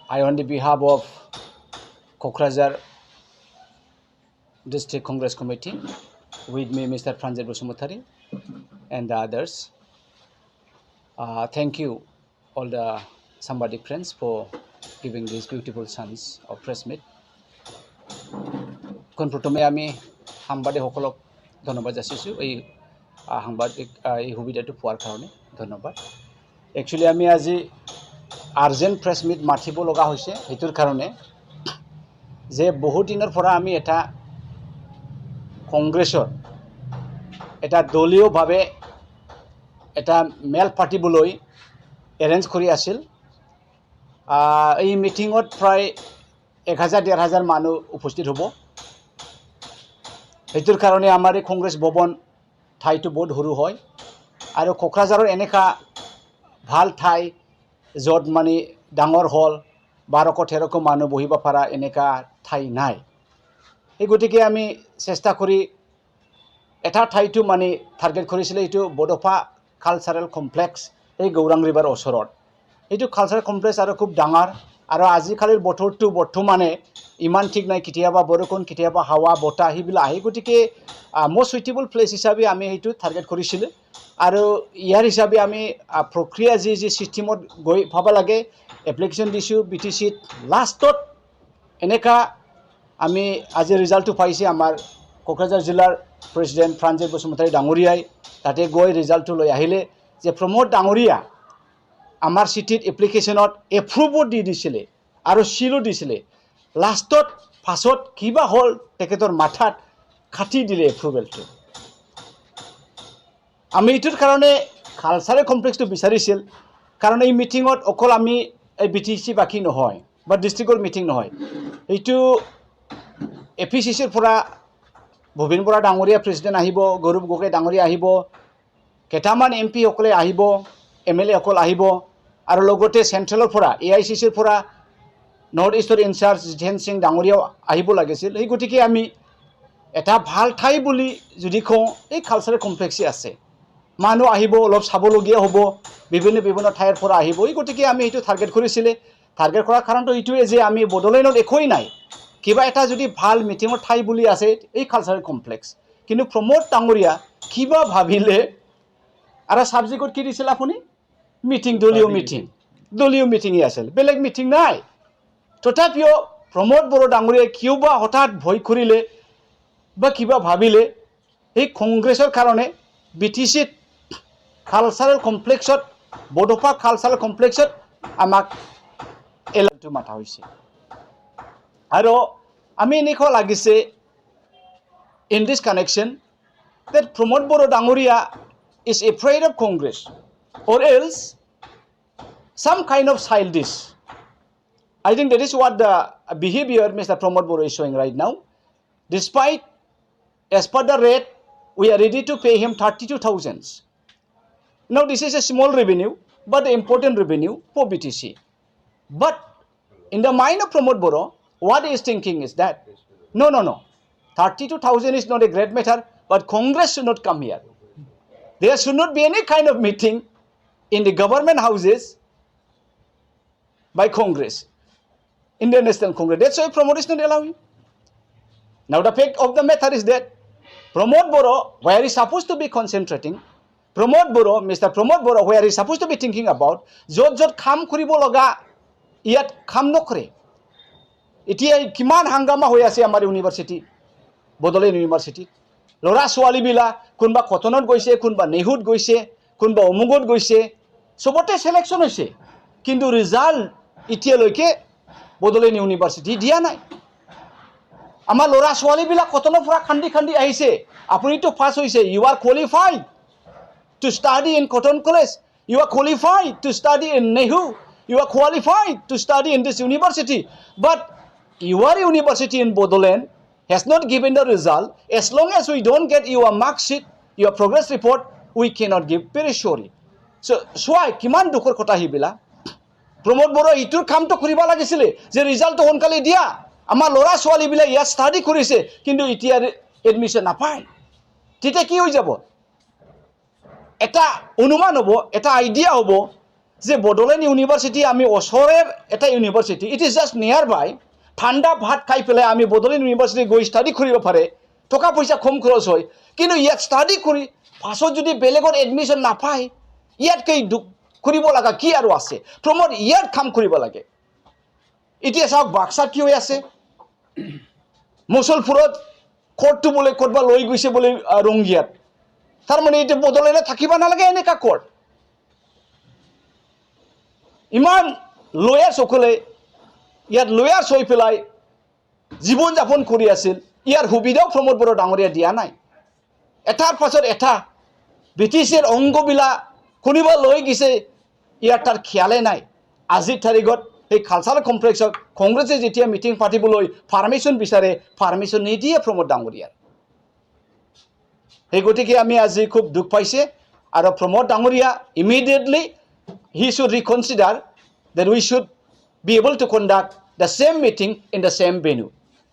I, on the behalf of Kokrajhar District Congress Committee, with me Mr. Pwrmaidwng and the others, thank you all the Sambadi friends for giving this beautiful chance of press meet. Konprotome ami Sambadi hokolok dhonnobad jasisu ei সাংবাদিক এই সুবিধাটো পোৱাৰ কাৰণে ধন্যবাদ। Actually আমি আজি urgent press meat মাতিব লগা হৈছে এইটোৰ কাৰণে যে বহু দিনৰ পৰা আমি এটা কংগ্ৰেছৰ এটা দলীয়ভাৱে এটা মেল পাতিবলৈ এৰেঞ্জ কৰি আছিল। এই মিটিঙত প্ৰায় 1000-1500 মানুহ উপস্থিত হ'ব। এইটোৰ কাৰণে আমাৰ এই কংগ্ৰেছ ভৱন ঠাইটো বহুত সৰু হয় আৰু কোকৰাঝাৰৰ এনেকা ভাল ঠাই য'ত মানে ডাঙৰ হল 12-13 মানুহ বহিব পৰা এনেকা ঠাই নাই। এই গতিকে আমি চেষ্টা কৰি এটা ঠাইটো মানে টাৰ্গেট কৰিছিলে, এইটো বডফা কালচাৰেল কমপ্লেক্স এই গৌৰাং ৰিভাৰ ওচৰত। এইটো কালচাৰেল কমপ্লেক্স আৰু খুব ডাঙৰ আৰু আজিকালিৰ বতৰটো বৰ্তমানে ইমান ঠিক নাই, কেতিয়াবা বৰষুণ কেতিয়াবা হাৱা বতাহ সেইবিলাক আহে। গতিকে most suitable place হিচাপে আমি এইটো টাৰ্গেট কৰিছিলোঁ আৰু ইয়াৰ হিচাপে আমি প্ৰক্ৰিয়া যি চিষ্টেমত গৈ পাব লাগে এপ্লিকেশ্যন দিছোঁ BTCত। লাষ্টত এনেকা আমি আজি ৰিজাল্টটো পাইছে আমাৰ কোকৰাঝাৰ জিলাৰ প্ৰেচিডেণ্ট Pwrmaidwng ডাঙৰীয়াই তাতে গৈ ৰিজাল্টটো লৈ আহিলে যে প্ৰমোদ ডাঙৰীয়া আমাৰ চিঠিত এপ্লিকেশ্যনত এপ্ৰুভো দি দিছিলে আৰু চিলো দিছিলে। লাষ্টত পাছত কিবা হ'ল তেখেতৰ মাথাত কাটি দিলে এপ্ৰুভেলটো। আমি এইটোৰ কাৰণে কালচাৰেল কমপ্লেক্সটো বিচাৰিছিল, কাৰণ এই মিটিঙত অকল আমি এই BTC বাকী নহয় বা ডিষ্ট্ৰিক্টৰ মিটিং নহয়, এইটো APCCৰ পৰা ভূপেন বৰা ডাঙৰীয়া প্ৰেচিডেণ্ট আহিব, গৌৰৱ গগৈ ডাঙৰীয়া আহিব, কেইটামান MP সকলে আহিব, MLA সকল আহিব আৰু লগতে চেণ্ট্ৰেলৰ পৰা AICCৰ পৰা নৰ্থ ইষ্টৰ ইনচাৰ্জ জিতেন সিং ডাঙৰীয়াও আহিব লাগিছিল। এই গতিকে আমি এটা ভাল ঠাই বুলি যদি কওঁ এই কালচাৰেল কমপ্লেক্সে আছে, মানুহ আহিব, অলপ চাবলগীয়া হ'ব, বিভিন্ন ঠাইৰ পৰা আহিব। এই গতিকে আমি এইটো টাৰ্গেট কৰিছিলে। টাৰ্গেট কৰাৰ কাৰণটো এইটোৱে যে আমি বড়োলেণ্ডত একোৱেই নাই, কিবা এটা যদি ভাল মিটিঙৰ ঠাই বুলি আছে এই কালচাৰেল কমপ্লেক্স। কিন্তু প্ৰমোদ ডাঙৰীয়া কিবা ভাবিলে আৰু ছাবজেক্টত কি দিছিল আপুনি? মিটিং, দলীয় মিটিঙে আছিল, বেলেগ মিটিং নাই। তথাপিও প্ৰমোদ বড়ো ডাঙৰীয়াই কিয় বা হঠাৎ ভয় কৰিলে বা কিবা ভাবিলে এই কংগ্ৰেছৰ কাৰণে BTCত কালচাৰেল কমপ্লেক্সত, বডফা কালচাৰেল কমপ্লেক্সত আমাক এলাৰ্টটো মাতা হৈছে। আৰু আমি এনেকুৱা লাগিছে in this connection that Pramod Boro Dangoria is afraid of Congress or else some kind of childish. I think that is what the behavior Mr. Pramod Boro is showing right now. Despite, as per the rate, we are ready to pay him 32,000. Now this is a small revenue, but important revenue for BTC. But in the mind of Pramod Boro, what he is thinking is that, no. 32,000 is not a great matter, but Congress should not come here. There should not be any kind of meeting in the government houses by Congress, Indian National Congress. That's why Pramod is not allowing. Now the fact of the matter is that Pramod Boro, where he is supposed to be concentrating, Mr. Pramod Boro, where he is supposed to be thinking about, jot kham koribo loga, iyat kham nokre. Itia kiman hangama hoy ase amar university, Bodoland University. Lora swali bila, kunba Kotonot goise, kunba Nehut goise, kunba Omugot goise, sobote selection hoise. Kintu result itia loike Bodoland University dia nai. Amar lora swali bila Kotonot pura khandi ahise. Apuni to pass hoise. You are qualified to study in Cotton College. You are qualified to study in Nehu. You are qualified to study in this university. But your university in Bodoland has not given the result. As long as we don't get your mark sheet, your progress report, we cannot give. Very sorry. So why kiman dukur kota hibila? Pramod Boro itur kam to kuriba lagisile. Je result to honkale dia. Amar lora swali bila ya study korise, kintu itia admission napai. Tite ki hoi jabo? Eta অনুমান হব, এটা idea হব যে Bodoland university আমি ওচৰৰ এটা university, it is just নিয়াৰ বাই, ঠাণ্ডা ভাত খাই পেলাই আমি বড়োলেণ্ড ইউনিভাৰ্চিটি গৈ ষ্টাডি কৰিব পাৰে, টকা পইচা কম খৰচ হয়, কিন্তু ইয়াত ষ্টাডি কৰি পাছত যদি বেলেগত এডমিশ্যন নাপায়, ইয়াতকৈ দুখ কৰিব লগা কি আৰু আছে? প্ৰমোদ ইয়াত কাম কৰিব লাগে। এতিয়া চাওক বাক্সাত কি হৈ আছে, মুছলপুৰত কোৰ্টটো বোলে ক'ৰবাত লৈ গৈছে বোলে ৰংগিয়াত, তাৰমানে এতিয়া বড়োলেণ্ডত থাকিব নালাগে এনেকুৱা কোৰ্ট। ইমান লয়াৰসকলে ইয়াত লয়াৰ্ছ হৈ পেলাই জীৱন যাপন কৰি আছিল, ইয়াৰ সুবিধাও প্ৰমোদ বড়ো ডাঙৰীয়া দিয়া নাই। এটাৰ পাছত এটা ব্ৰিটিছৰ অংগবিলাক কোনোবা লৈ গৈছে, ইয়াৰ তাৰ খিয়ালে নাই। আজিৰ তাৰিখত সেই কালচাৰেল কমপ্লেক্সত কংগ্ৰেছে যেতিয়া মিটিং পাতিবলৈ পাৰ্মিশ্যন বিচাৰে, পাৰ্মিশ্যন নিদিয়ে প্ৰমোদ ডাঙৰীয়াৰ। সেই গতিকে আমি আজি খুব দুখ পাইছে, আৰু প্ৰমোদ ডাঙৰীয়া immediately he should reconsider that we should be able to conduct the same meeting in the same venue.